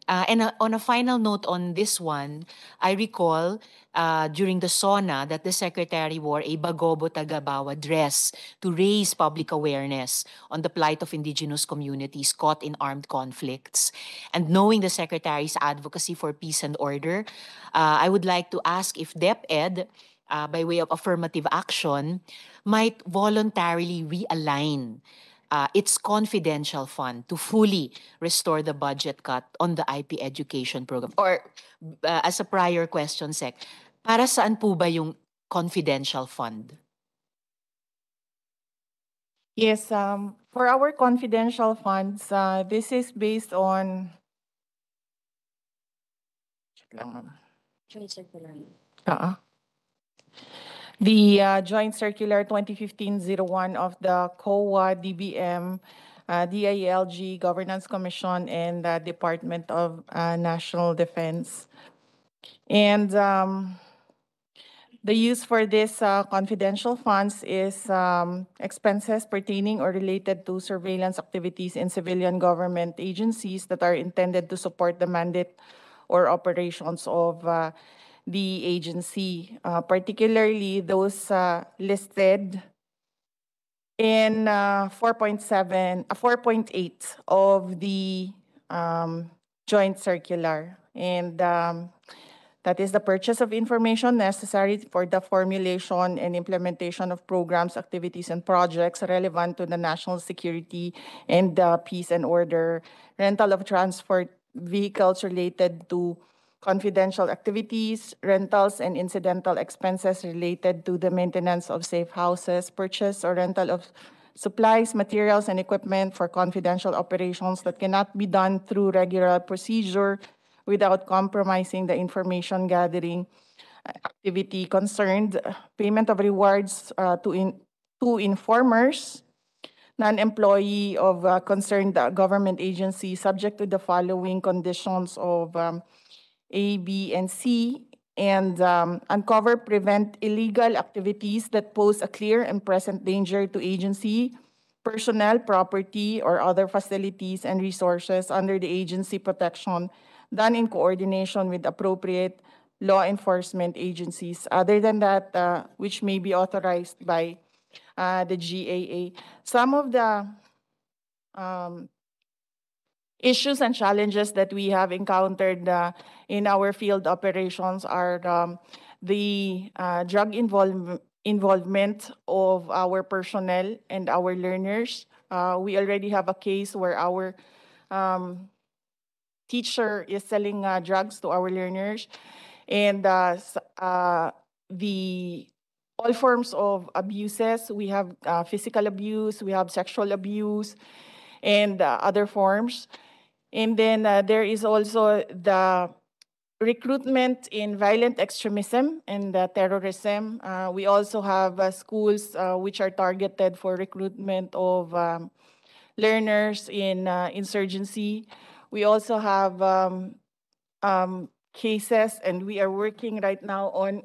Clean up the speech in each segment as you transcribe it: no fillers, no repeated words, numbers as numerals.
And on a final note on this one, I recall during the SONA that the Secretary wore a Bagobo Tagabawa dress to raise public awareness on the plight of indigenous communities caught in armed conflicts. And knowing the Secretary's advocacy for peace and order, I would like to ask if DepEd, by way of affirmative action, might voluntarily realign its confidential fund to fully restore the budget cut on the IP education program? Or as a prior question, Sec, para saan po ba yung confidential fund? Yes, for our confidential funds, this is based on the Joint Circular 2015-01 of the COA, DBM, DILG, Governance Commission, and the Department of National Defense. And the use for this confidential funds is expenses pertaining or related to surveillance activities in civilian government agencies that are intended to support the mandate or operations of the agency, particularly those listed in 4.8 of the joint circular. And that is the purchase of information necessary for the formulation and implementation of programs, activities, and projects relevant to the national security and peace and order, rental of transport vehicles related to confidential activities, rentals and incidental expenses related to the maintenance of safe houses, purchase or rental of supplies, materials, and equipment for confidential operations that cannot be done through regular procedure without compromising the information gathering activity concerned, payment of rewards to informers, non-employee of concerned government agency subject to the following conditions of A, B, and C, and uncover, prevent illegal activities that pose a clear and present danger to agency, personnel, property, or other facilities and resources under the agency protection done in coordination with appropriate law enforcement agencies other than that which may be authorized by the GAA. Some of the issues and challenges that we have encountered in our field operations are the drug involvement of our personnel and our learners. We already have a case where our teacher is selling drugs to our learners, and the all forms of abuses. We have physical abuse, we have sexual abuse, and other forms. And then there is also the recruitment in violent extremism and terrorism. We also have schools which are targeted for recruitment of learners in insurgency. We also have cases, and we are working right now on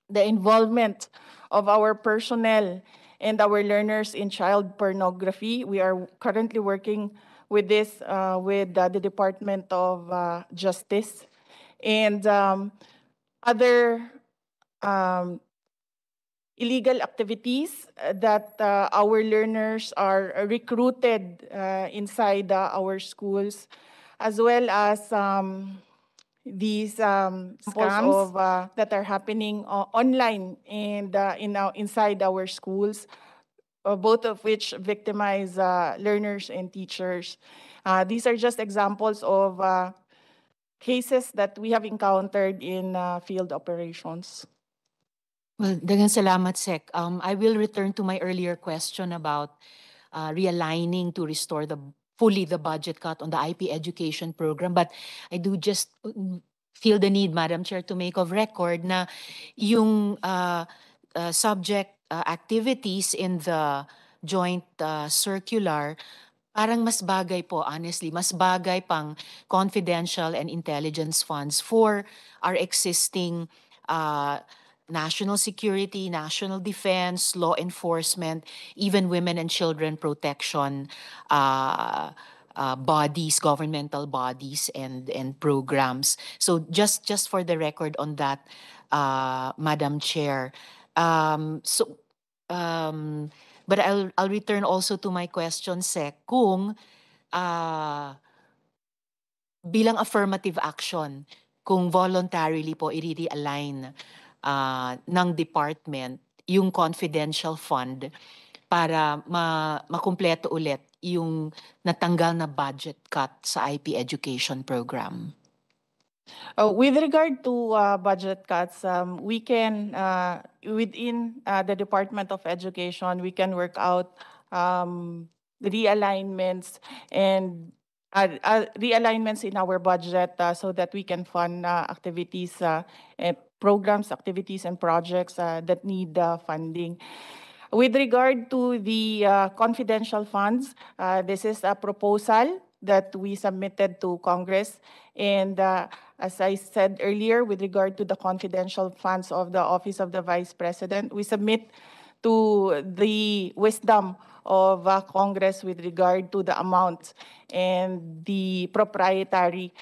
the involvement of our personnel and our learners in child pornography. We are currently working with this with the Department of Justice and other illegal activities that our learners are recruited inside our schools, as well as these scams of, that are happening online and inside our schools, both of which victimize learners and teachers. These are just examples of cases that we have encountered in field operations. Well, daghang salamat, Sec. I will return to my earlier question about realigning to restore fully the budget cut on the IP education program. But I do just feel the need, Madam Chair, to make of record na yung subject activities in the joint circular, parang mas bagay po, honestly, mas bagay pang confidential and intelligence funds for our existing national security, national defense, law enforcement, even women and children protection bodies, governmental bodies, and programs. So just for the record on that, Madam Chair. But I'll return also to my question, Sec, kung bilang affirmative action, kung voluntarily po i-realign ng department yung confidential fund para makumpleto ulit yung natanggal na budget cut sa IP education program. With regard to budget cuts, we can, within the Department of Education, we can work out realignments and realignments in our budget so that we can fund activities, and programs, activities, and projects that need funding. With regard to the confidential funds, this is a proposal that we submitted to Congress. And as I said earlier, with regard to the confidential funds of the Office of the Vice President, we submit to the wisdom of Congress with regard to the amounts and the proprietary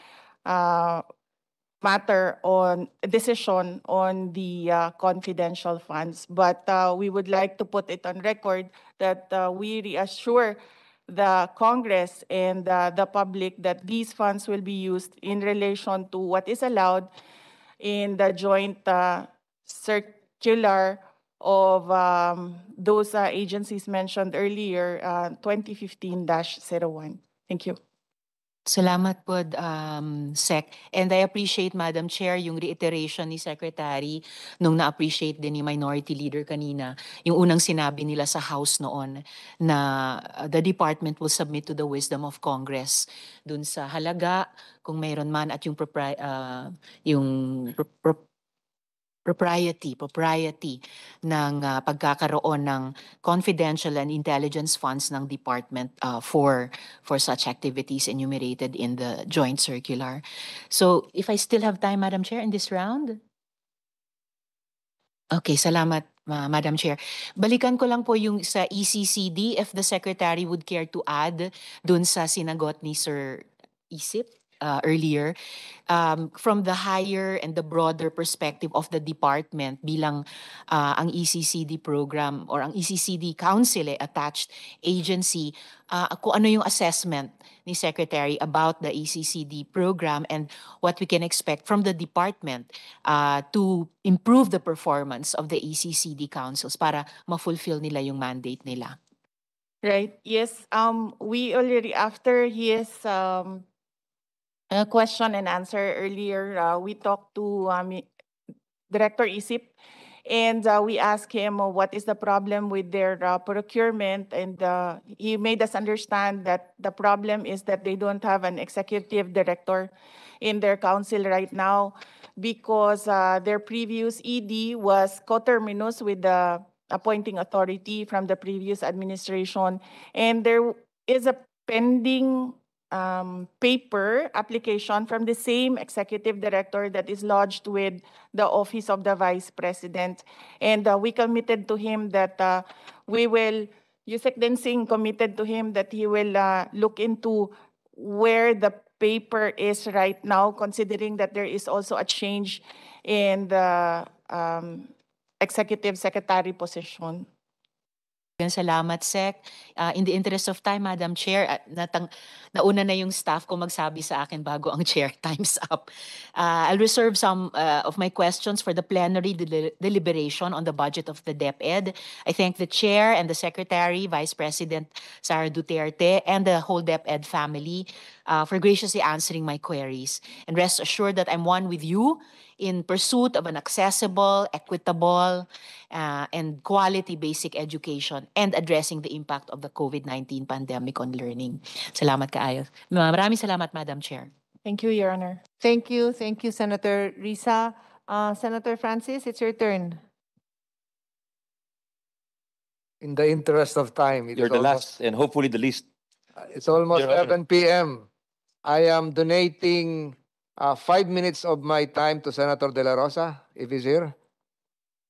matter on decision on the confidential funds. But we would like to put it on record that we reassure the Congress and the public that these funds will be used in relation to what is allowed in the joint circular of those agencies mentioned earlier, 2015-01. Thank you. Salamat po, Sec. And I appreciate, Madam Chair, yung reiteration ni Secretary nung na-appreciate din ni Minority Leader kanina, yung unang sinabi nila sa House noon na the Department will submit to the wisdom of Congress dun sa halaga, kung mayroon man, at yung propriety ng pagkakaroon ng confidential and intelligence funds ng department for such activities enumerated in the joint circular. So if I still have time, Madam Chair, in this round? Okay, salamat, Madam Chair. Balikan ko lang po yung sa ECCD, if the Secretary would care to add dun sa sinagot ni Sir Isip earlier, from the higher and the broader perspective of the department bilang ang ECCD program or ang ECCD Council attached agency, kung ano yung assessment ni Secretary about the ECCD program and what we can expect from the department to improve the performance of the ECCD councils para ma-fulfill nila yung mandate nila. Right. Yes. We already, after his question and answer earlier, we talked to Director Isip, and we asked him what is the problem with their procurement, and he made us understand that the problem is that they don't have an executive director in their council right now because their previous ED was coterminous with the appointing authority from the previous administration, and there is a pending paper application from the same executive director that is lodged with the Office of the Vice President. And we committed to him that we will, Yusek Densing committed to him that he will look into where the paper is right now, considering that there is also a change in the executive secretary position. Salamat, Sec. In the interest of time, Madam Chair, nauna na yung staff ko magsabi sa akin bago ang chair. Time's up. I'll reserve some of my questions for the plenary deliberation on the budget of the DepEd. I thank the Chair and the Secretary, Vice President Sara Duterte, and the whole DepEd family for graciously answering my queries. And rest assured that I'm one with you in pursuit of an accessible, equitable, and quality basic education and addressing the impact of the COVID-19 pandemic on learning. Salamat kaayo. Maraming salamat, Madam Chair. Thank you, Your Honor. Thank you, Senator Risa. Senator Francis, it's your turn. In the interest of time, You're the last and hopefully the least. It's almost Your Honor. 11 p.m. I am donating 5 minutes of my time to Senator De La Rosa, if he's here.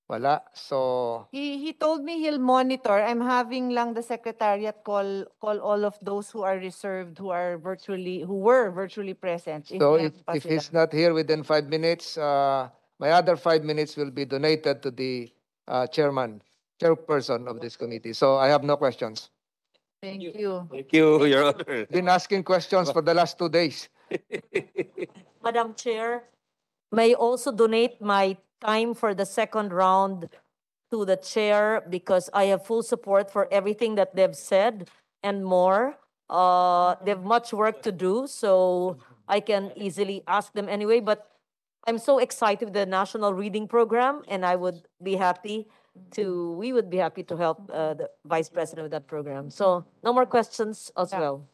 wala. So, He told me he'll monitor. I'm having lang the secretariat call all of those who are reserved, who were virtually present. so meron pa if he's sila. not here within 5 minutes, my other 5 minutes will be donated to the chairperson of this committee. So I have no questions. Thank you. Thank you, Your Honor. Been asking questions for the last 2 days. Madam Chair, may I also donate my time for the second round to the chair because I have full support for everything that they've said and more. They have much work to do, so I can easily ask them anyway, but I'm so excited with the National Reading Program, and we would be happy to help the Vice President with that program. So no more questions as Yeah. well.